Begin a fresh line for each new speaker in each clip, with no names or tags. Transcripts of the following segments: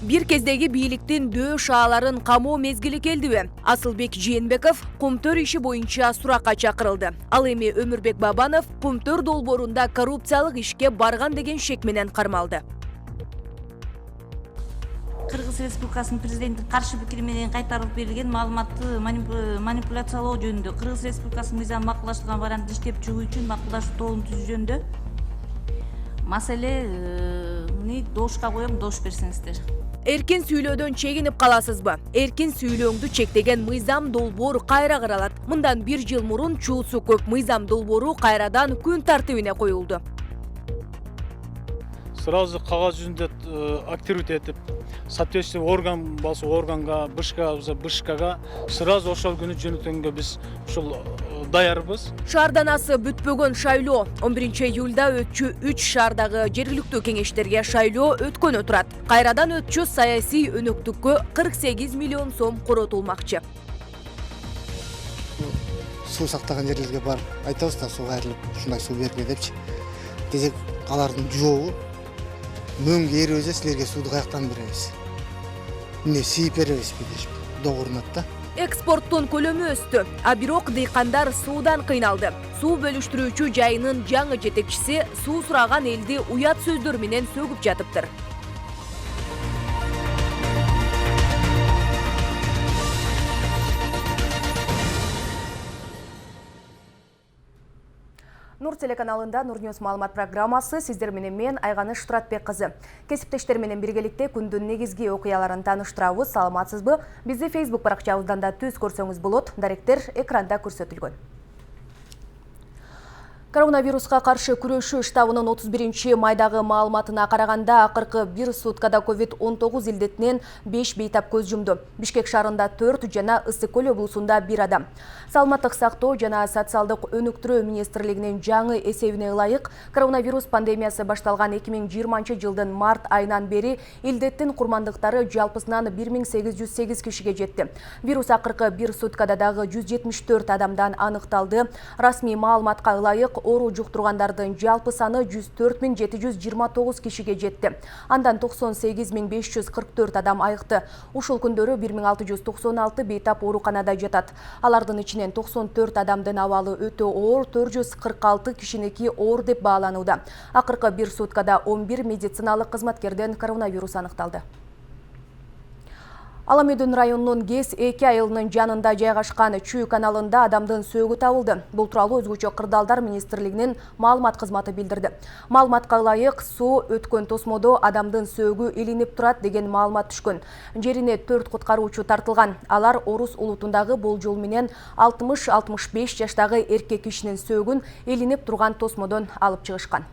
Бир кездеги бийликтин дөө шааларын камоо мезгили келдиби? Асылбек Жээнбеков Кумтөр иши боюнча суракка чакырылды. Ал эми Өмүрбек Бабанов Кумтөр долбоорунда коррупциялык ишке барган деген шек менен кармалды.
Кыргыз Республикасынын президенттин каршы пикири менен кайтарып берилген маалыматты манипуляциялоо жөнүндө Кыргыз Республикасынын мыйзамы макулдаштырган вариантты иштеп чыгуу үчүн макулдаштуу тобун түзүү жөнүндө маселени доошка коем, доош берсеңиздер.
Эркин сүйлөөдөн чегинип каласызбы? Эркин сүйлөөңдү чектеген мыйзам долбоор кайра каралат. Мындан 1 жыл мурун чуусу көп мыйзам долбоору кайрадан күн тартибине коюлду.
Сразу кагаз жүзүндө активдет этип, соответствующий орган болсо органга, БШКга сразу ошол күнү жөнөтөнгө биз ушул даярбыз.
Шаарданасы бүтпөгөн шайлоо 11 июлда өтчү 3 шаардагы жергиликтүү кеңештерге шайлоо өткөнү турат. Кайрадан өтчү саясий өнөктүккө 48 миллион сом коротулмакчы.
Суу сактаган жерлерге барып айтабыз да, суу кайрылып, ушундай суу бериңер депчи. Десек, алардын жообу мөңгө эрибиз, силерге сууду каяктан беребиз. Эмне сийип беребизби дешип догурунат да.
Экспорттун көлөмү өстү, а бирок дыйкандар суудан кыйналды. Суу бөлүштүрүүчү жайынын жаңы жетекчиси суу сураган элди уят сөздөр менен сөгүп жатыптыр. Нур телеканалында Нур Ньюс маалымат программасы сиздер менен мен Айганыш Туратбек кызы. Кесиптештер менен биргеликте күндүн негизги окуяларын тааныштырабыз. Саламатсызбы? Бизди Facebook баракчабыздан да түз көрсөңүз болот. Даректер экранда көрсөтүлгөн. Коронавируска каршы күрөшүү штабынын 31 майдагы маалыматына караганда, акыркы 1 суткада COVID-19 илдетинен 5 бейтап көз жумду. Бишкек шаарында 4 жана Ысык-Көл облусунда 1 адам. Саламаттык сактоо жана социалдык өнүктүрүү министрлигинин жаңы эсебине ылайык, коронавирус пандемиясы башталган 2020-жылдын март айынан бери илдеттин курмандыктары жалпысынан 1808 кишиге жетти. Вирус акыркы 1 суткада дагы 174 адамдан аныкталды. Расмий маалыматка ылайык, оору жуктургандардын жалпы саны 104.729 кишиге жетти. Андан 98.544 адам айыкты. Ушул күндөрү 1696 бейтап ооруканада жатат. Алардын ичинен 94 адамдын абалы өтө оор, 446 кишиники оор деп бааланууда. Акыркы 1 суткада 11 медициналык кызматкерден коронавирус аныкталды. Аламедүн районунун Гес 2 айылынын жанында жайгашкан Чүй каналында адамдын сөөгү табылды. Бул тууралуу Өзгөчө кырдаалдар министрлигинин маалымат кызматы билдирди. Маалыматка ылайык, суу өткөн тосмодо адамдын сөөгү илинип турат деген маалымат түшкөн. Жерине 4 куткаруучу тартылган. Алар Орус улутундагы болжол менен 60-65 жаштагы эркек кишинин сөөгүн илинип турган тосмодон алып чыгышкан.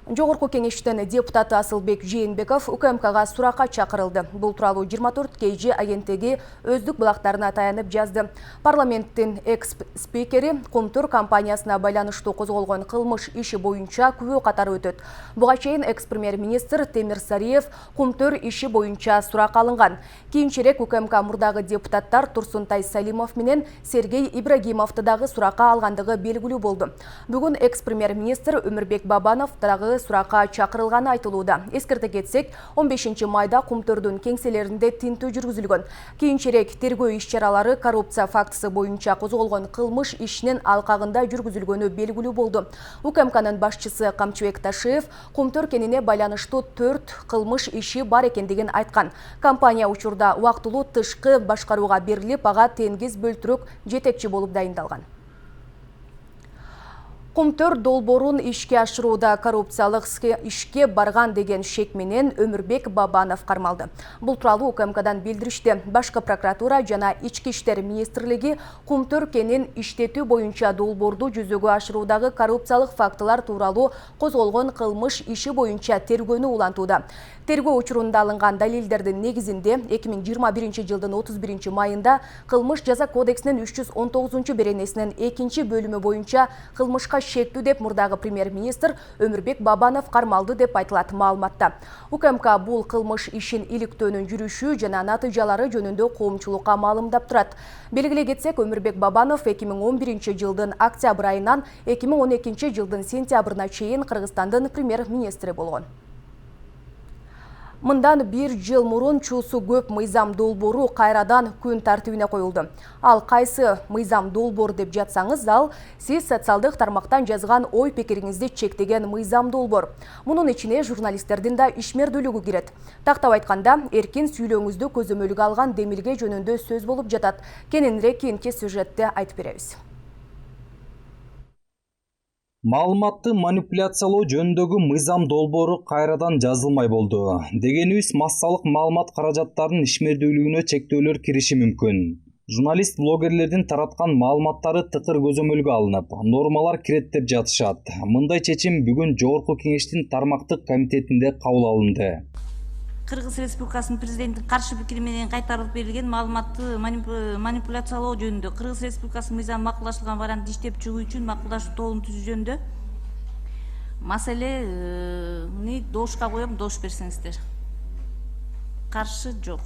Жогорку кеңештин депутаты Асылбек Жээнбеков УКМКга суракка чакырылды. Бул тууралуу 24 KG агенттиги өздүк булактарына таянып жазды. Парламенттин экс-спикери Кумтөр компаниясына байланыштуу козголгон кылмыш иши боюнча күбө катары өтөт. Буга чейин экс-премьер-министр Темир Сариев Кумтөр иши боюнча сурак алынган. Кийинчерээк УКМК мурдагы депутаттар Турсунтай Салимов менен Сергей Ибрагимовду дагы суракка алгандыгы белгилүү болду. Бүгүн экс-премьер-министр Өмүрбек Бабанов дагы суракка чакырылганы айтылууда. Эскерте кетсек, 15 майда Кумтөрдүн кеңселеринде тинтүү жүргүзүлгөн. Кийинчерээк тергөө иш-чаралары коррупция фактысы боюнча козголгон кылмыш ишинин алкагында жүргүзүлгөнү белгилүү болду. УКМКнын башчысы Камчыбек Ташиев Кумтөр кенине байланыштуу 4 кылмыш иши бар экендигин айткан. Компания учурда убактылуу тышкы башкарууга берилип, ага Тенгиз Бөлтүрөк жетекчи болуп дайындалган. Кумтөр долбоорун ишке ашырууда коррупциялык ишке барган деген шек менен Өмүрбек Бабанов кармалды. Бул тууралуу УКМКдан билдиришти. Башкы прокуратура жана Ички иштер министрлиги Кумтөр кенин иштетүү боюнча долбоорду жүзөгө ашыруудагы коррупциялык фактылар тууралуу козголгон кылмыш иши боюнча тергөөнү улантууда. Тергөө учурунда алынган далилдердин негизинде 2021-жылдын 31 майында кылмыш жаза кодексинин 319 беренесинин 2-бөлүмү боюнча кылмышка шектүү деп мурдагы премьер-министр Өмүрбек Бабанов кармалды деп айтылат маалыматта. УКМК бул кылмыш ишин иликтөөнүн жүрүшү жана натыйжалары жөнүндө коомчулукка маалымдап турат. Белгилей кетсек, Өмүрбек Бабанов 2011-жылдын октябрь айынан 2012-жылдын сентябрына чейин Кыргызстандын премьер-министри болгон. Мындан 1 жыл мурун чуусу көп мыйзам долбоору кайрадан күн тартибине коюлду. Ал кайсы мыйзам долбоор деп жатсаңыз, ал сиз социалдык тармактан жазган ой пикириңизди чектеген мыйзам долбоор. Мунун ичине журналисттердин да ишмердүүлүгү кирет. Тактап айтканда, эркин сүйлөөңүздү көзөмөлгө алган демилге жөнүндө сөз болуп жатат. Кененирээк кийинки сюжетте айтып беребиз.
Маалыматты манипуляциялоо жөнүндөгү мыйзам долбоору кайрадан жазылмай болду. Дегенибиз, массалык маалымат каражаттарынын ишмердүүлүгүнө чектөөлөр кириши мүмкүн. Журналист-блогерлердин тараткан маалыматтары тыкыр көзөмөлгө алынып, нормалар кирет деп жатышат. Мындай чечим бүгүн Жогорку Кеңештин тармактык комитетинде кабыл алынды.
Кыргыз Республикасынын президенттин каршы пикири менен кайтарылып берилген маалыматты манипуляциялоо жөнүндө Кыргыз Республикасынын мыйзамы макулдашылган вариантты иштеп чыгуу үчүн макулдашуу тобун түзүү жөнүндө маселени добушка коем, добуш берсеңиздер. Каршы жок.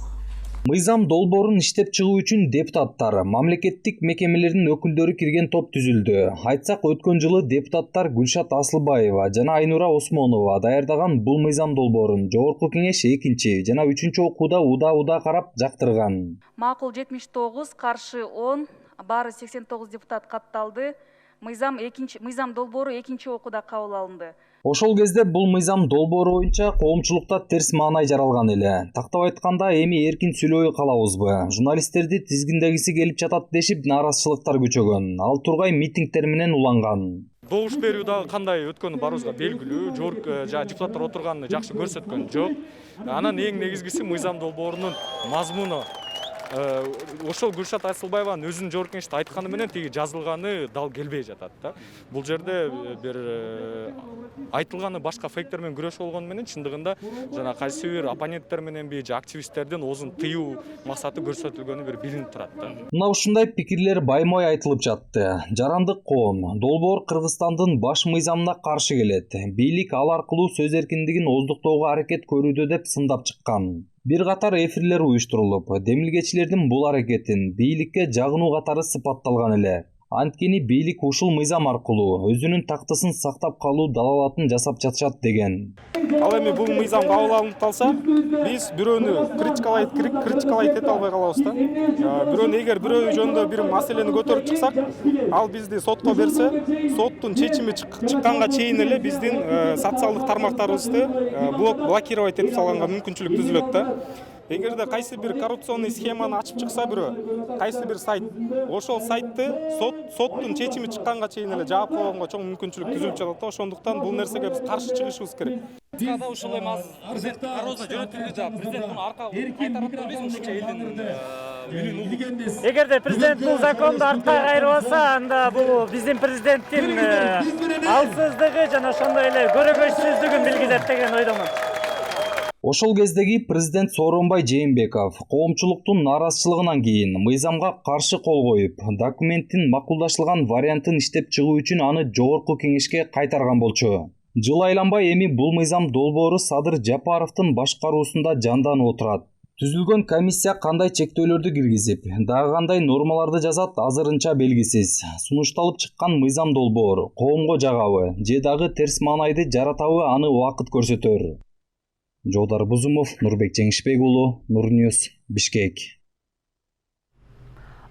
Мыйзам долбоорун иштеп чыгуу үчүн депутаттар, мамлекеттик мекемелердин өкүлдөрү кирген топ түзүлдү. Айтсак, өткөн жылы депутаттар Гүлшат Асылбаева жана Айнура Осмонова даярдаган бул мыйзам долбоорун Жогорку Кеңеш 2 жана 3 окууда уда карап жактырган.
Макул 79, каршы 10, баары 89 депутат катталды. Мыйзам долбоору 2 окууда кабыл алынды.
Ошол кезде бул мыйзам долбоору боюнча коомчулукта терс маанай жаралган эле. Тактап айтканда, эми эркин сүйлөбөй калабызбы? Журналисттерди тизгиндегиси келип жатат дешип, нааразычылыктар күчөгөн. Ал тургай митингдер менен уланган.
Добуш берүү дагы кандай өткөнү барыбызга белгилүү, депутаттар отурганын жакшы көрсөткөн жок. Анан эң негизгиси мыйзам долбоорунун мазмуну. Ошол Гүлшат Асылбаеванын өзүнүн Жогорку Кеңеште айтканы менен тиги жазылганы дал келбей жатат да. Бул жерде бир айтылганы башка фейктер менен күрөш болгону менен чындыгында жана кайсы бир оппоненттер менен же активисттердин оозун тыюу максаты көрсөтүлгөнү бир билинип турат да.
Мына ушундай пикирлер баймой айтылып жатты. Жарандык коом, долбоор Кыргызстандын баш мыйзамына каршы келет. Бийлик ал аркылуу сөз эркиндигин ооздуктоого аракет көрүүдө деп сындап чыккан. Бир катар эфирлер уюштурулуп, демилгечилердин бул аракетин бийликке жагынуу катары сыпатталган эле. Анткени бийлик ушул мыйзам аркылуу өзүнүн тактысын сактап калуу далалатын жасап жатышат деген.
Ал эми бул мыйзам кабыл алынып калса, биз бирөөнү критикалайт эте албай калабыз да. Бирөөнү эгер бирөө жөнүндө бир маселени көтөрүп чыксак, ал бизди сотко берсе, соттун чечими чыкканга чейин эле биздин социалдык тармактарыбызды блокировать этип салганга мүмкүнчүлүк түзүлөт да. Эгерде кайсы бир коррупционный схеманы ачып чыкса бирөө, кайсы бир сайт, ошол сайтты соттун чечими чыкканга чейин эле жаап койгонго чоң мүмкүнчүлүк түзүлүп жатат да. Ошондуктан бул нерсеге биз каршы чыгышыбыз керек.
Када ушул эми азыр президент кароосуна жөнөтүлдү жаап, президент муну аркага кайтарып деп ойлойсуңбу ушунча элдин үнүн угуп?
Эгерде президент бул законду артка кайрыбаса, анда бул биздин президенттин алсыздыгы жана ошондой эле көрөгөчсүздүгүн билгизет деген ойдомун.
Ошол кездеги президент Сооронбай Жээнбеков коомчулуктун нааразычылыгынан кийин мыйзамга каршы кол коюп, документтин макулдашылган вариантын иштеп чыгуу үчүн аны Жогорку Кеңешке кайтарган болчу. Жыл айланбай эми бул мыйзам долбоору Садыр Жапаровдун башкаруусунда жанданып отурат. Түзүлгөн комиссия кандай чектөөлөрдү киргизип, дагы кандай нормаларды жазат азырынча белгисиз. Сунушталып чыккан мыйзам долбоор коомго жагабы же дагы терс маанайды жаратабы, аны убакыт көрсөтөр. Жолдар Бузумов, Нурбек Жеңишбек уулу, Нурньюс, Бишкек.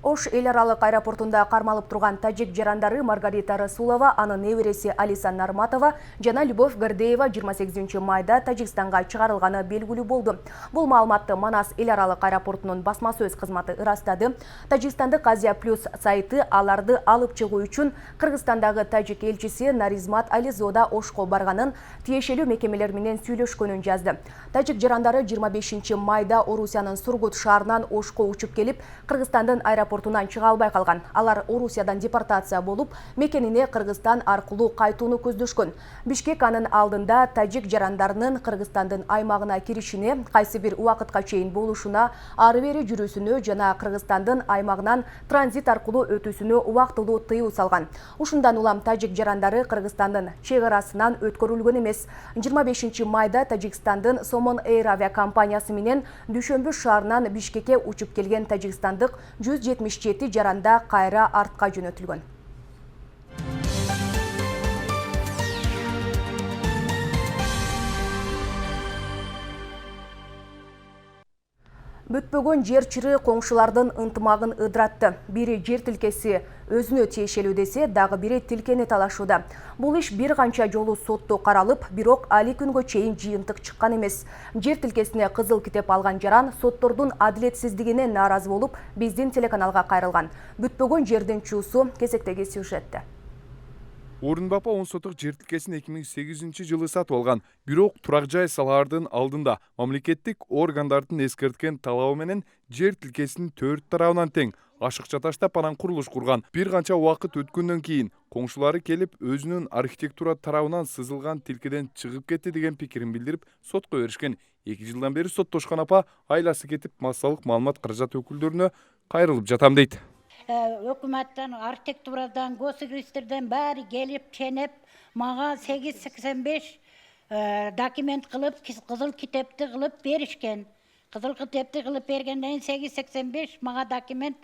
Ош эл аралык аэропортунда кармалып турган тажик жарандары Маргарита Расулова, анын небереси Алиса Нарматова жана Любовь Гордеева 28 майда Тажикстанга чыгарылганы белгилүү болду. Бул маалыматты Манас эл аралык аэропортунун басма сөз кызматы ырастады. Тажикстандык Азия Плюс сайты аларды алып чыгуу үчүн Кыргызстандагы тажик элчиси Наризмат Ализода Ошко барганын, тиешелүү мекемелер менен сүйлөшкөнүн жазды. Тажик жарандары 25 майда Орусиянын Сургут шаарынан Ошко учуп келип, Кыргызстандын аэропортунан чыга албай калган. Алар Орусиядан депортация болуп, мекенине Кыргызстан аркылуу кайтууну көздөшкөн. Бишкек анын алдында тажик жарандарынын Кыргызстандын аймагына киришине, кайсы бир убакытка чейин болушуна, ары бери жүрүүсүнө жана Кыргызстандын аймагынан транзит аркылуу өтүүсүнө убактылуу тыюу салган. Ушундан улам тажик жарандары Кыргызстандын чек арасынан өткөрүлгөн эмес. 25 майда Тажикстандын Somon Air авиакомпаниясы менен Дүйшөмбү шаарынан Бишкекке учуп келген тажикстандык 177 жаранда кайра артка жөнөтүлгөн. Бүтпөгөн жер чыры коңшулардын ынтымагын ыдыратты. Бири жер тилкеси өзүнө тиешелүү десе, дагы бири тилкени талашууда. Бул иш бир канча жолу сотто каралып, бирок али күнгө чейин жыйынтык чыккан эмес. Жер тилкесине кызыл китеп алган жаран соттордун адилетсиздигине нааразы болуп, биздин телеканалга кайрылган. Бүтпөгөн жердин чуусу кезектеги сюжетте.
Орун бапа 10 сотық жер тилкесин 2008 жылы сатып алган. Бирок турак жай салаардын алдында мамлекеттик органдардын эскерткен талабы менен жер тилкесинин 4 тарабынан тең ашыкча таштап анан курулуш курган. Бир канча убакыт өткөндөн кийин коңшулары келип өзүнүн архитектура тарабынан сызылган тилкеден чыгып кетти деген пикирин билдирип сотко беришкен. 2 жылдан бери соттошкон апа айласы кетип массалык маалымат каражат өкүлдөрүнө кайрылып жатам дейт.
Өкмөттөн, архитектурадан, госрегистрден баары келип, ченеп, мага 885 документ кылып, кызыл китепти кылып беришкен. Кызыл китепти кылып бергенден 885 мага документ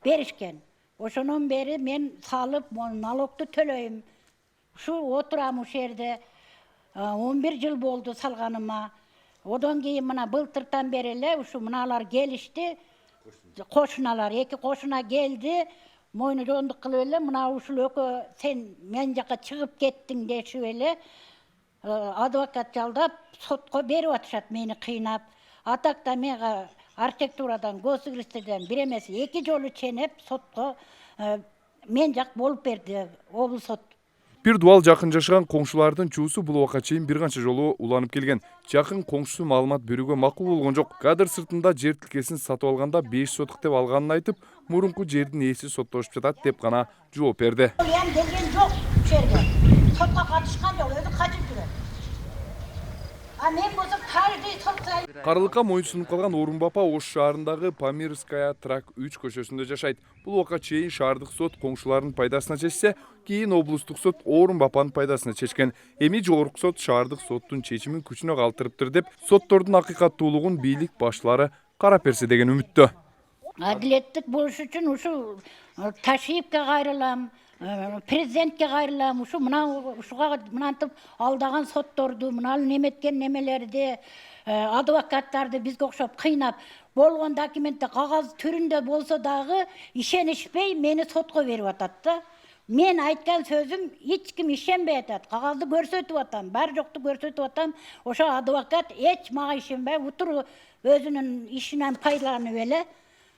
беришкен. Ошонун бери мен салып, налогду төлөйм. Ушу отурам ушул жерде 11 жыл болду салганыма. Одон кийин мына былтыртан бери эле ушу мыналар келишти. Кошуналар, 2 кошуна келди, мойну жондук кылып эле, мына ушул экөө сен мен жака чыгып кеттиң дешип эле адвокат жалдап сотко берип атышат мени кыйнап. Атакта мага архитектурадан, госрегистрден бир эмес 2 жолу ченеп сотко мен жак болуп берди облус сот.
Бир дуал жакын жашаган коңшулардын чуусу бул убакка чейин бир канча жолу уланып келген. Жакын коңшусу маалымат берүүгө макул болгон жок. Кадр сыртында жер тилкесин сатып алганда 5 сотук деп алганын айтып, мурунку жердин ээси соттошуп жатат деп гана жооп берди.
Эми келген жок жерге. Сотко катышкан жок, өзү качып жүрөт. Мен болсо каждый сотко
Карылыкка моюнсунуп калган Орун бапа Ош шаарындагы Памирская трак 3 көчөсүндө жашайт. Бул убакка чейин шаардык сот коңшулардын пайдасына чечсе, кийин облустук сот Орун бапанын пайдасына чечкен. Эми жогорку сот шаардык соттун чечимин күчүнө калтырыптыр деп, соттордун акыйкаттуулугун бийлик башчылары карап берсе деген үмүттө.
Адилеттик болуш үчүн ушу Ташиевке кайрылам, президентке кайрылам, ушу ушуга мынантип алдаган сотторду, мынал неметкен немелерди, адвокаттарды бизге окшоп кыйнап, болгон документте кагаз түрүндө болсо дагы ишенишпей мени сотко берип атат да. Мен айткан сөзүм эч ким ишенбей атат. Кагазды көрсөтүп атам, бар жокту көрсөтүп атам. Ошо адвокат эч мага ишенбей, утур өзүнүн ишинен пайдаланып эле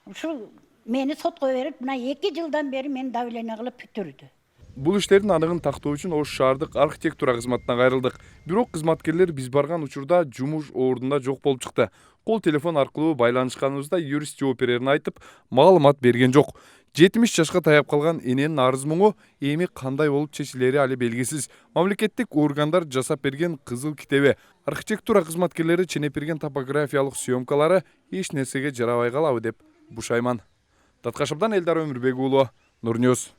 ушу мени сотко берип, мына 2 жылдан бери мен давление кылып бүтүрдү.
Бул иштердин аныгын тактоо үчүн Ош шаардык архитектура кызматына кайрылдык. Бирок кызматкерлер биз барган учурда жумуш ордунда жок болуп чыкты. Кол телефон аркылуу байланышканыбызда юрист жооп берерин айтып, маалымат берген жок. 70 жашка таяп калган эненин арыз муңу эми кандай болуп чечилери али белгисиз. Мамлекеттик органдар жасап берген кызыл китеби, архитектура кызматкерлери ченеп берген топографиялык съемкалары эч нерсеге жарабай калабы деп бушайман. Таткашыбдан Элдар Өмүрбек уулу, Нурньюз.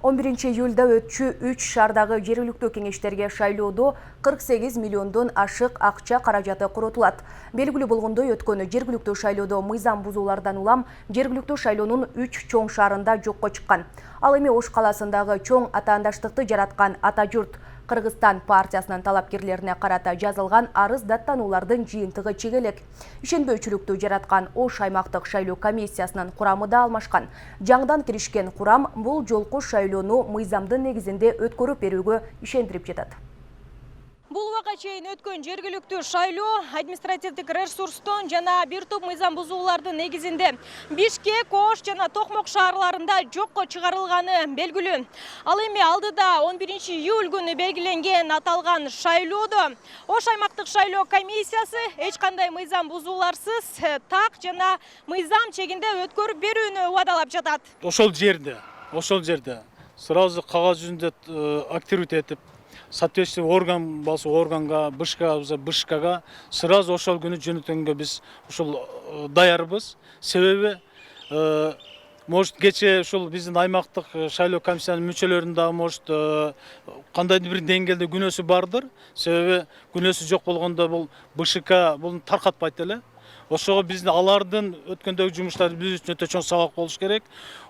11 июльда өтчү 3 шаардагы жергиликтүү кеңештерге шайлоодо 48 миллиондон ашык акча каражаты коротулат. Белгилүү болгондой, өткөн жергиликтүү шайлоодо мыйзам бузуулардан улам жергиликтүү шайлоонун 3 чоң шаарында жокко чыккан. Ал эми Ош каласындагы чоң атаандаштыкты жараткан Ата журт Кыргызстан партиясынын талапкерлерине карата жазылган арыз даттануулардын жыйынтыгы чегелек. Ишенбөөчүлүктү жараткан Ош аймактык шайлоо комиссиясынын курамы да алмашкан. Жаңдан киришкен курам бул жолку шайлоону мыйзамдын негизинде өткөрүп берүүгө ишендирип жатат.
Бул убакка чейин өткөн жергиликтүү шайлоо административдик ресурстон жана бир топ мыйзам бузуулардын негизинде Бишкек, Ош жана Токмок шаарларында жокко чыгарылганы белгилүү. Ал эми алдыда 11 июль күнү белгиленген аталган шайлоодо Ош аймактык шайлоо комиссиясы эч кандай мыйзам бузууларсыз так жана мыйзам чегинде өткөрүп берүүнү убадалап жатат.
Ошол жерде сразу кагаз жүзүндө активит этип соответствующий органга, БШКга сразу ошол күнү жөнөтөнгө биз ушул даярбыз. Себеби может кече ушул биздин аймактык шайлоо комиссиянын мүчөлөрүнүн дагы может кандайдыр бир деңгээлде күнөөсү бардыр. Себеби күнөөсү жок болгондо бул БШК бул таркатпайт эле. Ошого биздин алардын өткөндөгү жумуштары биз үчүн өтө чоң сабак болуш керек.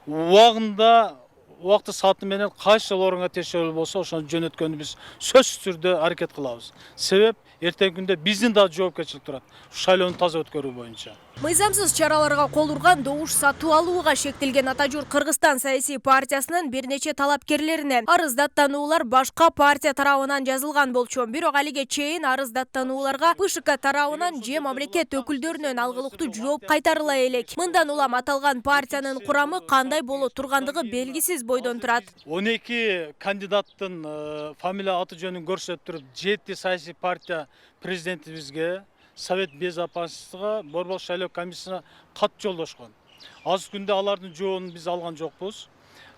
Убагында убакыт сааты менен кайсы орунга тиешелүү болсо ошону жөнөткөнгө биз сөзсүз түрдө аракет кылабыз. Себеп эртеңки күндө биздин да жоопкерчилик турат. Шайлоону таза өткөрүү боюнча.
Мыйзамсыз чараларга кол урган добуш сатуу алууга шектелген Атажур Кыргызстан саясий партиясынын бир нече талапкерлерине арыздаттануулар башка партия тарабынан жазылган болчу. Бирок алиге чейин арыздаттанууларга БШК тарабынан же мамлекет өкүлдөрүнөн алгылыктуу жооп кайтарыла элек. Мындан улам аталган партиянын курамы кандай боло тургандыгы белгисиз бойдон турат.
12 кандидаттын фамилия аты жөнүн көрсөтүп туруп 7 саясий партия президентибизге Совет безопасностьга, борбор шайлоо комиссиясына кат жолдошкон. Азыр күндө алардын жообун биз алган жокпуз.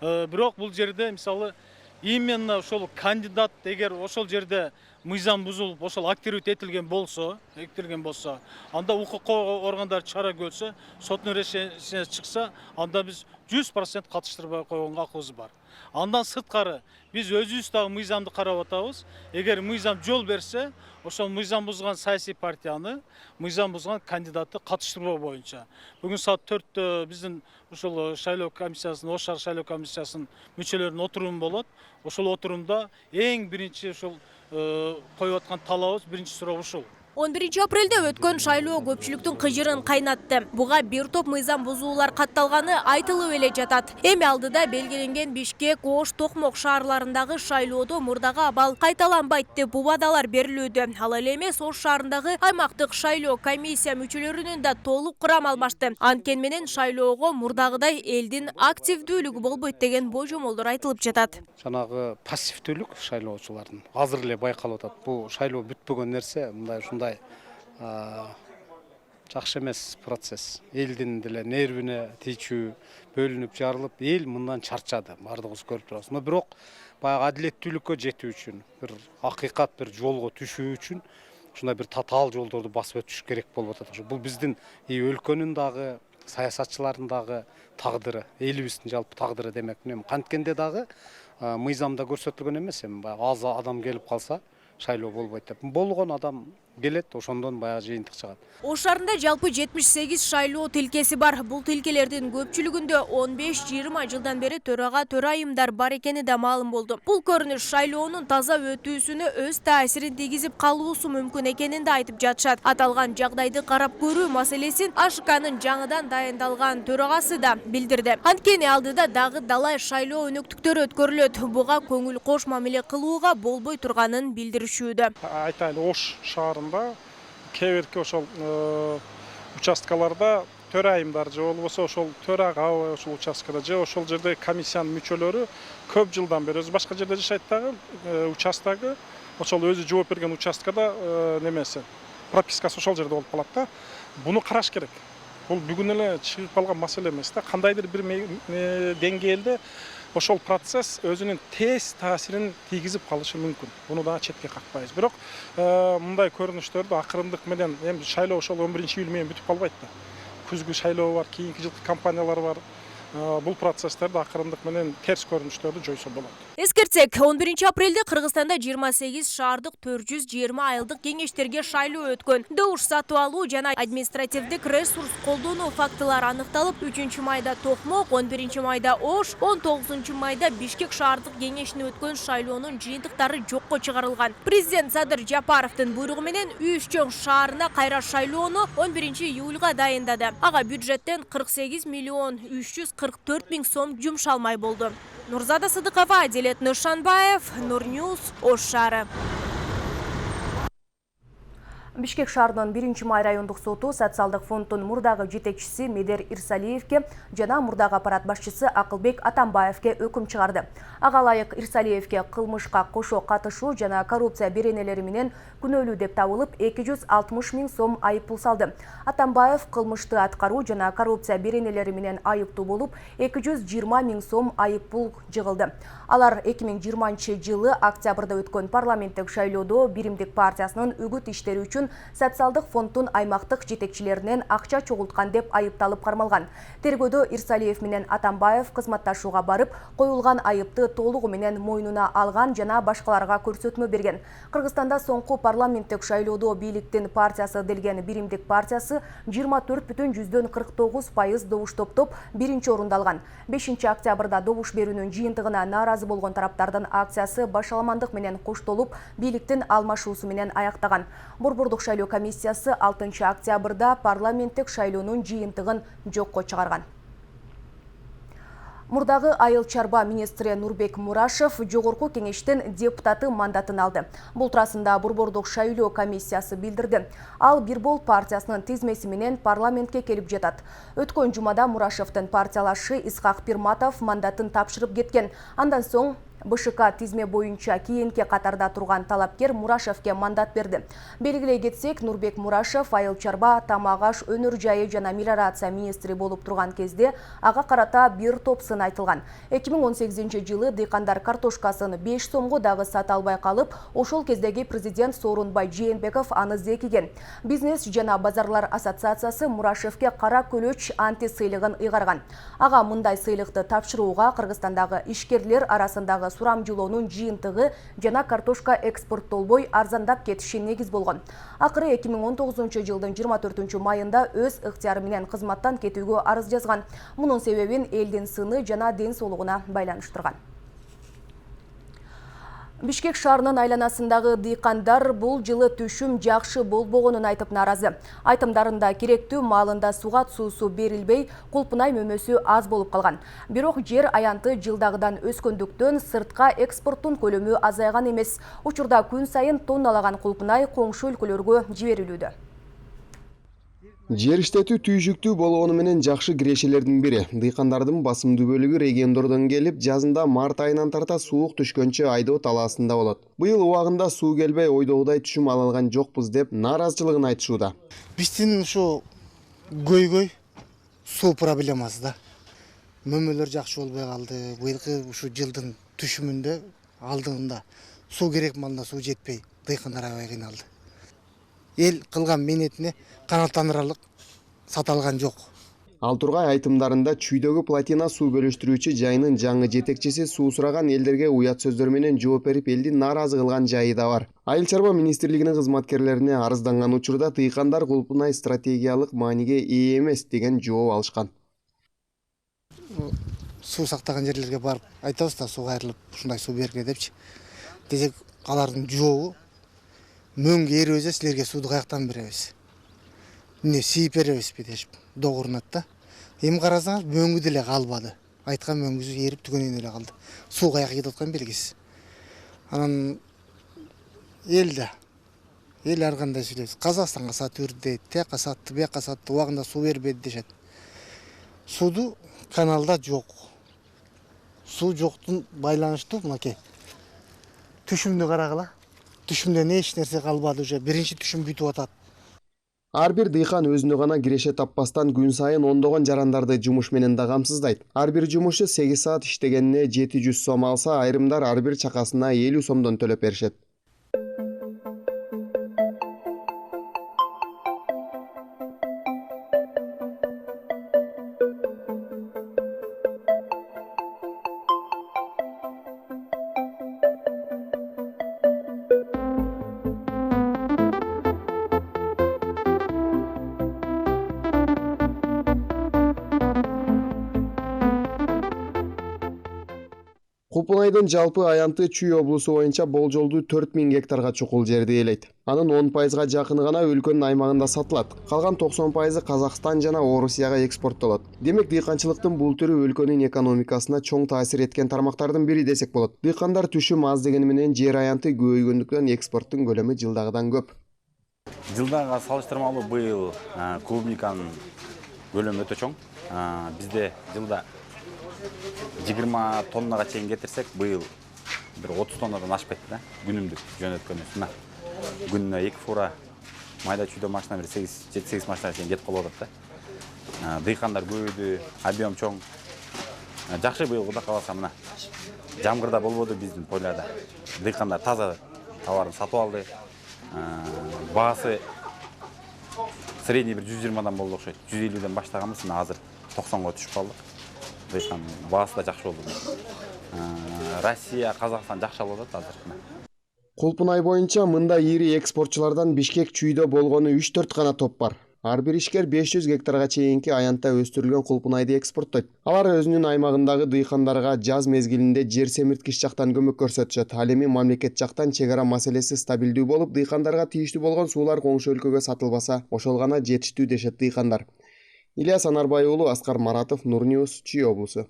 Бирок бул жерде мисалы именно ошол кандидат эгер ошол жерде мыйзам бузулуп, ошол активдүү этилген болсо, анда укук органдары чара көрсө, соттун решениясы чыкса, анда биз 100% катыштырбай койгонго акыбыз бар. Андан сырткары биз өзүбүз дагы мыйзамды карап атабыз. Эгер мыйзам жол берсе, ошол мыйзам бузган саясий партияны, мыйзам бузган кандидатты катыштырбоо боюнча. Бүгүн саат 4-тө биздин ошол шайлоо комиссиясынын, Ош шаар шайлоо комиссиясынын мүчөлөрүнүн отуруму болот. Ошол отурумда эң биринчи ошол коюп аткан талабыбыз, биринчи суроо ушул.
11 апрелде өткөн шайлоо көпчүлүктүн кыжырын кайнатты. Буга бир топ мыйзам бузуулар катталганы айтылып эле жатат. Эми алдыда белгиленген Бишкек, Ош, Токмок шаарларындагы шайлоодо мурдагы абал кайталанбайт деп убадалар берилүүдө. Ал эле эмес Ош шаарындагы аймактык шайлоо комиссия мүчөлөрүнүн да толук курам алмашты. Анткени менен шайлоого мурдагыдай элдин активдүүлүгү болбойт деген божомолдор айтылып жатат.
Жанагы пассивдүүлүк шайлоочулардын азыр эле байкалып атат. Бул шайлоо бүтпөгөн нерсе, мындай жакшы эмес процесс. Элдин деле нервине тийчүү, бөлүнүп жарылып, эл мындан чарчады. Бардыгыбыз көрүп турабыз. Бирок баягы адилеттүүлүккө жетүү үчүн, бир акыйкат бир жолго түшүү үчүн ушундай бир татаал жолдорду басып өтүш керек болуп атат. Бул биздин өлкөнүн дагы, саясатчылардын дагы тагдыры, элибиздин жалпы тагдыры демек. Канткенде дагы мыйзамда көрсөтүлгөн эмес, эми баягы аз адам келип калса шайлоо болбойт деп. Болгон адам келет, ошондон баягы жыйынтык чыгат.
Ош шаарында жалпы 78 шайлоо тилкеси бар. Бул тилкелердин көпчүлүгүндө 15-20 жылдан бери төрага төрайымдар бар экени да маалым болду. Бул көрүнүш шайлоонун таза өтүүсүнө өз таасирин тийгизип калуусу мүмкүн экенин да айтып жатышат. Аталган жагдайды карап көрүү маселесин АШКнын жаңыдан дайындалган төрагасы да билдирди. Анткени алдыда дагы далай шайлоо өнөктүктөрү өткөрүлөт. Буга көңүл кош мамиле кылууга болбой турганын билдиришүүдө.
Айтайын, Ош шаарында кээ-бирки ошол участкаларда төрайымдар же болбосо ошол төрага ошол участкада же ошол жерде комиссиянын мүчөлөрү көп жылдан бери өзү башка жерде жашайт дагы, участкагы ошол өзү жооп берген участкада немеси пропискасы ошол жерде болуп калат да. Буну караш керек. Бул бүгүн эле чыгып калган маселе эмес да. Кандайдыр бир деңгээлде ошол процесс өзүнүн тез таасирин тийгизип калышы мүмкүн. Буну да четке какпайбыз. Бирок мындай көрүнүштөрдү акырындык менен эми шайлоо ошол 11-июль менен бүтүп калбайт да. Күзгү шайлоо бар, кийинки жылкы кампаниялар бар. Бул процесстерди акырындык менен терс көрүнүштөрдү жойсо болот.
Эскертсек, 11 апрелде Кыргызстанда 28 шаардык 420 айылдык кеңештерге шайлоо өткөн. Добуш сатуу алуу жана административдик ресурс колдонуу фактылары аныкталып, 3-майда Токмок, 11 майда Ош, 19 майда Бишкек шаардык кеңешине өткөн шайлоонун жыйынтыктары жокко чыгарылган. Президент Садыр Жапаровдун буйругу менен Үй-Чоң шаарына кайра шайлоону 11 июлга дайындады. Ага бюджеттен 48 миллион 344 миң сом жумшалмай болду. Нурзада Сыдыкова, Аделет Нышанбаев, Нурньюз, Ош шаары.
Бишкек шаарынын 1-май райондук соту социалдык фонддун мурдагы жетекчиси Медер Ирсалиевке жана мурдагы аппарат башчысы Акылбек Атамбаевке өкүм чыгарды. Ага ылайык Ирсалиевке кылмышка кошо катышуу жана коррупция беренелери менен күнөөлүү деп табылып 260 миң сом айыппул салды. Атамбаев кылмышты аткаруу жана коррупция беренелери менен айыптуу болуп 220 миң сом айыппул жыгылды. Алар 2020 жылы октябрда өткөн парламенттик шайлоодо Биримдик партиясынын үгүт иштери үчүн үчүн социалдык фонддун аймактык жетекчилеринен акча чогулткан деп айыпталып кармалган. Тергөөдө Ирсалиев менен Атамбаев кызматташууга барып, коюлган айыпты толугу менен мойнуна алган жана башкаларга көрсөтмө берген. Кыргызстанда соңку парламенттик шайлоодо бийликтин партиясы делген Биримдик партиясы 24,49% добуш топтоп биринчи орунду алган. 5 октябрда добуш берүүнүн жыйынтыгына нааразы болгон тараптардын акциясы башаламандык менен коштолуп, бийликтин алмашуусу менен аяктаган. Борбордук шайлоо комиссиясы 6 октябрда парламенттик шайлоонун жыйынтыгын жокко чыгарган. Мурдагы айыл чарба министри Нурбек Мурашев жогорку кеңештин депутаты мандатын алды. Бул туурасында Борбордук шайлоо комиссиясы билдирди. Ал Бирбол партиясынын тизмеси менен парламентке келип жатат. Өткөн жумада Мурашевдин партиялашы Исхак Пирматов мандатын тапшырып кеткен. Андан соң БШК тизме боюнча кийинки катарда турган талапкер Мурашевке мандат берди. Белгилей кетсек, Нурбек Мурашев айыл чарба, тамак аш, өнөр жайы жана мелиорация министри болуп турган кезде ага карата бир топ сын айтылган. 2018-жылы дыйкандар картошкасын 5 сомго дагы сата албай калып, ошол кездеги президент Сооронбай Жээнбеков аны зекиген. Бизнес жана базарлар ассоциациясы Мурашевке кара көлөч анти сыйлыгын ыйгарган. Ага мындай сыйлыкты тапшырууга Кыргызстандагы ишкерлер арасындагы сурамжылоонун жыйынтыгы жана картошка экспорттолбой арзандап кетиши негиз болгон. Акыры 2019-жылдын 24 майында өз ыктыяры менен кызматтан кетүүгө арыз жазган. Мунун себебин элдин сыны жана ден соолугуна байланыштырган. Бишкек шаарынын айланасындагы дыйкандар бул жылы түшүм жакшы болбогонун айтып нааразы. Айтымдарында керектүү маалында сугат суусу берилбей, кулпунай мөмөсү аз болуп калган. Бирок жер аянты жылдагыдан өскөндүктөн сыртка экспорттун көлөмү азайган эмес. Учурда күн сайын тонналаган кулпунай коңшу өлкөлөргө жиберилүүдө.
Жер иштетүү түйшүктүү болгону менен жакшы кирешелердин бири. Дыйкандардын басымдуу бөлүгү региондордон келип, жазында март айынан тарта суук түшкөнчө айдоо талаасында болот. Быйыл убагында суу келбей, ойдогудай түшүм ала алган жокпуз деп нааразычылыгын айтышууда.
Биздин ушу көйгөй суу проблемасы да. Мөмөлөр жакшы болбой калды. Быйылкы ушу жылдын түшүмүндө алдыгында суу керек маалында суу жетпей, дыйкандар аябай кыйналды. Эл кылган мээнетине канааттандырарлык сата алган жок.
Ал тургай айтымдарында чүйдөгү плотина суу бөлүштүрүүчү жайынын жаңы жетекчиси суу сураган элдерге уят сөздөр менен жооп берип элди нааразы кылган жайы да бар. Айыл чарба министрлигинин кызматкерлерине арызданган учурда дыйкандар кулпунай стратегиялык мааниге ээ эмес деген жооп алышкан.
Суу сактаган жерлерге барып айтабыз да, суу кайрылып ушундай суу бергиле депчи. Десек алардын жообу мөңгө ээрибиз, силерге сууду каяктан беребиз. Эмне сийип беребизби дешип догурунат да. Эми карасаңыз мөңгү деле калбады. Айткан мөңгүсү ээрип түгөнүн эле калды. Суу каяка кетип аткан белгисиз. Анан эл ар кандай сүйлөйт. Казакстанга сатып берди дейт, тияка сатты, бияка сатты, убагында суу бербеди дешет. Сууду каналда жок. Суу жоктун байланыштуу мынакей. Түшүмдү карагыла. Түшүмдөн эч нерсе калбады, уже биринчи түшүм бүтүп атат.
Ар бир дыйкан өзүнө гана киреше таппастан күн сайын ондогон жарандарды жумуш менен да камсыздайт. Ар бир жумушчу 8 саат иштегенине 700 сом алса, айрымдар ар бир чакасына 50 сомдон төлөп беришет. Кулпунайдын жалпы аянты Чүй облусу боюнча болжолдуу 4000 гектарга чукул жерди ээлейт. Анын 10%га жакыны гана өлкөнүн аймагында сатылат. Калган 90% Казакстан жана Орусияга экспорттолот. Демек дыйканчылыктын бул түрү өлкөнүн экономикасына чоң таасир эткен тармактардын бири десек болот. Дыйкандар түшүм аз дегени менен жер аянты көбөйгөндүктөн экспорттун көлөмү жылдагыдан көп.
Жылдага салыштырмалуу быйыл клубниканын көлөмү өтө чоң. Бизде жылда 20 тоннага чейин кетирсек, быйыл бир 30 тоннадан ашпайт да, күнүмдүк жөнөткөнүбүз. Мына күнүнө 2 фура майда чүйдө машина бир 7-8 машина чейин кетип калып атат да. Дыйкандар көбөйдү, объем чоң. Жакшы быйыл Кудай кааласа мына жамгырда болбоду биздин поляда. Дыйкандар таза товарын сатып алды. бағасы средний бір 120-дан болды оқшайды. 150-ден баштағанбыз, азыр 90-ға түшіп қалдық. Бағасы да жақсы болды. Россия, Қазақстан жақсы алып жатыр азыр.
Кулпунай боюнча мында ири экспортчулардан Бишкек чүйдө болгону 3-4 гана топ бар. Ар бир ишкер 500 гектарга чейинки аянтта өстүрүлгөн кулпунайды экспорттойт. Алар өзүнүн аймагындагы дыйкандарга жаз мезгилинде жер семирткич жактан көмөк көрсөтүшөт. Ал эми мамлекет жактан чек ара маселеси стабилдүү болуп, дыйкандарга тийиштүү болгон суулар коңшу өлкөгө сатылбаса, ошол гана жетиштүү дешет дыйкандар. Ильяс Анарбай уулу, Аскар Маратов, Нур Ньюс, Чүй облусу.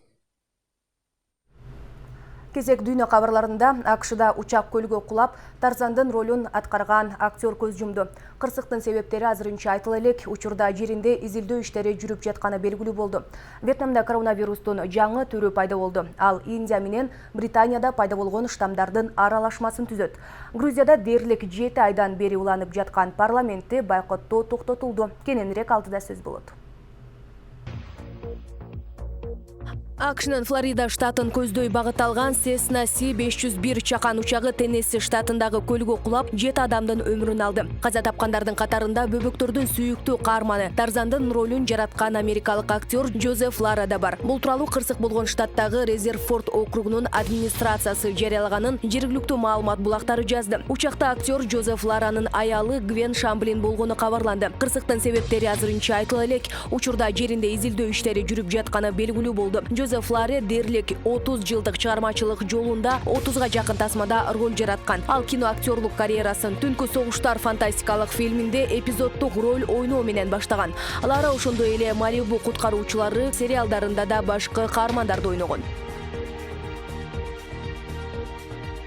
Кезек дүйнө кабарларында АКШда учак көлгө кулап, Тарзандын ролун аткарган актер көз жумду. Кырсыктын себептери азырынча айтыла элек, учурда жеринде изилдөө иштери жүрүп жатканы белгилүү болду. Вьетнамда коронавирустун жаңы түрү пайда болду. Ал Индия менен Британияда пайда болгон штамдардын аралашмасын түзөт. Грузияда дээрлик 7 айдан бери уланып жаткан парламентти байкоттоо токтотулду. Кененирээк алтыда сөз болот. АКШнын Флорида штатын көздөй багытталган Cessna C-501 чакан учагы Теннесси штатындагы көлгө кулап, 7 адамдын өмүрүн алды. Каза тапкандардын катарында бөбөктөрдүн сүйүктүү каарманы, Тарзандын ролун жараткан америкалык актер Джозеф Лара да бар. Бул тууралуу кырсык болгон штаттагы Резерфорд округунун администрациясы жарыялаганын жергиликтүү маалымат булактары жазды. Учакта актер Джозеф Ларанын аялы Гвен Шамблин болгону кабарланды. Кырсыктын себептери азырынча айтыла элек, учурда жеринде изилдөө иштери жүрүп жатканы белгилүү болду. Джозеф Лара дээрлик 30 жылдык чыгармачылык жолунда 30га жакын тасмада роль жараткан. Ал кино актерлук карьерасын Түнкү согуштар фантастикалык фильминде эпизоддук роль ойноо менен баштаган. Лара ошондой эле Малибу куткаруучулары сериалдарында да башкы каармандарды ойногон.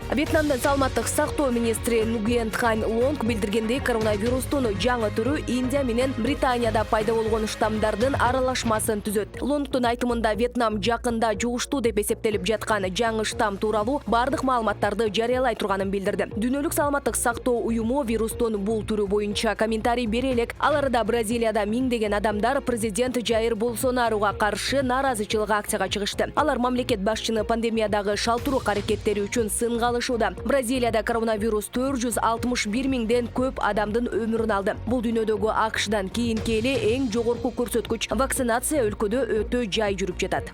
Вьетнамдын саламаттык сактоо министри Нуген Тхан Лонг билдиргендей, коронавирустун жаңы түрү Индия менен Британияда пайда болгон штамдардын аралашмасын түзөт. Лонгдун айтымында Вьетнам жакында жугуштуу деп эсептелип жаткан жаңы штам тууралуу бардык маалыматтарды жарыялай турганын билдирди. Дүйнөлүк саламаттык сактоо уюму вирустун бул түрү боюнча комментарий бере элек, аларда Бразилияда миңдеген адамдар президент Жаир Болсонаруга каршы нааразычылык акцияга чыгышты. Алар мамлекет башчыны пандемиядагы шалтыруук аракеттери үчүн сынга Бразилияда коронавирус 461 миңден көп адамдын өмүрүн алды. Бул дүйнөдөгү АКШдан кийинки эле эң жогорку көрсөткүч. Вакцинация өлкөдө өтө жай жүрүп жатат.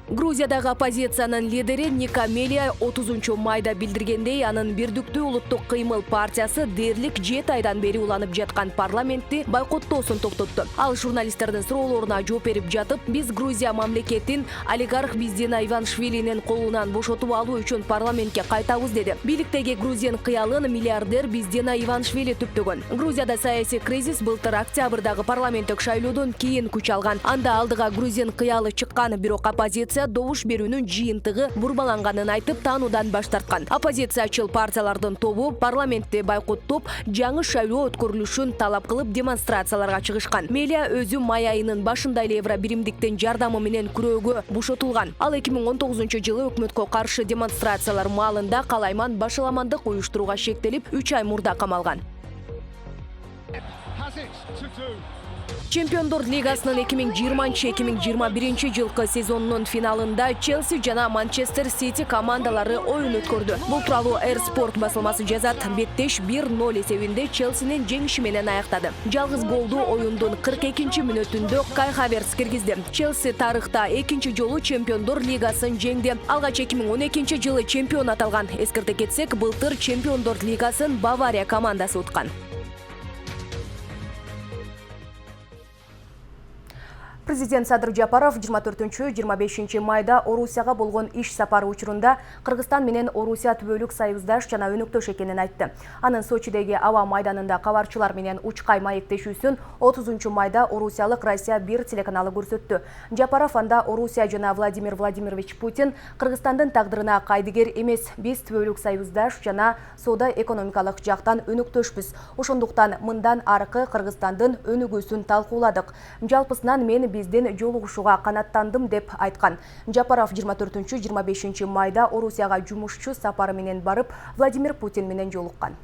Грузиядагы оппозициянын лидери Ника Мелия 30 майда билдиргендей, анын Бирдиктүү улуттук кыймыл партиясы дээрлик 7 айдан бери уланып жаткан парламентти бойкоттоосун токтотту. Ал журналисттердин суроолоруна жооп берип жатып, биз Грузия мамлекетин олигарх Биздена Иваншвилинин колунан бошотуп алуу үчүн парламентке кайтабыз деди. Бийликтеги Грузиянын кыялын миллиардер Биздена Иваншвили түптөгөн. Грузияда саясий кризис былтыр октябрдагы парламенттик шайлоодон кийин күч алган. Анда алдыга Грузиянын кыялы чыккан, бирок оппозиция добуш берүүнүн жыйынтыгы бурмаланганын айтып таануудан баш тарткан. Оппозициячыл партиялардын тобу парламентти бойкоттоп, жаңы шайлоо өткөрүлүшүн талап кылып демонстрацияларга чыгышкан. Мелия өзү май айынын башында эле евро биримдиктин жардамы менен күрөөгө бошотулган. Ал 2019 жылы өкмөткө каршы демонстрациялар маалында калайман башаламандык уюштурууга шектелип 3 ай мурда камалган. Чемпиондор лигасынын 2020-2021 жылкы сезонунун финалында Челси жана Манчестер Сити командалары оюн өткөрдү. Бул тууралуу Air Sport басылмасы жазат. Беттеш 1-0 эсебинде Челсинин жеңиши менен аяктады. Жалгыз голду оюндун 42-мүнөтүндө Кай Хаверс киргизди. Челси тарыхта экинчи жолу Чемпиондор лигасын жеңди. Алгач 2012 жылы чемпион аталган. Эскерте кетсек, былтыр Чемпиондор лигасын Бавария командасы уткан. Президент Садыр Жапаров 24-25 майда Орусияга болгон иш сапары учурунда Кыргызстан менен Орусия түбөлүк союздаш жана өнөктөш экенин айтты. Анын Сочидеги аба майданында кабарчылар менен учкай маектешүүсүн 30 майда Орусиялык Россия 1 телеканалы көрсөттү. Жапаров анда Орусия жана Владимир Владимирович Путин Кыргызстандын тагдырына кайдыгер эмес, биз түбөлүк союздаш жана соода-экономикалык жактан өнөктөшпүз. Ошондуктан мындан аркы Кыргызстандын өнүгүүсүн талкууладык. Жалпысынан мен бизден жолугушууга канаттандым деп айткан. Жапаров 24-25 майда Орусияга жумушчу сапары менен барып, Владимир Путин менен жолуккан.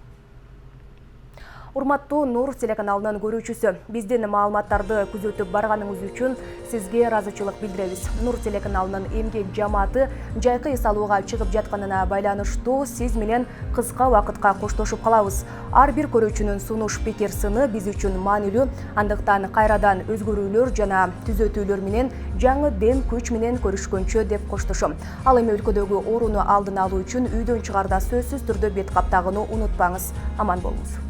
Урматтуу Нур телеканалынын көрүүчүсү, биздин маалыматтарды күзөтүп барганыңыз үчүн сизге ыраазычылык билдиребиз. Нур телеканалынын эмгек жамааты жайкы эс алууга чыгып жатканына байланыштуу сиз менен кыска убакытка коштошуп калабыз. Ар бир көрүүчүнүн сунуш пикир сыны биз үчүн маанилүү, андыктан кайрадан өзгөрүүлөр жана түзөтүүлөр менен жаңы дем күч менен көрүшкөнчө деп коштошом. Ал эми өлкөдөгү ооруну алдын алуу үчүн үйдөн чыгарда сөзсүз түрдө бет каптагыны унутпаңыз. Аман болуңуз.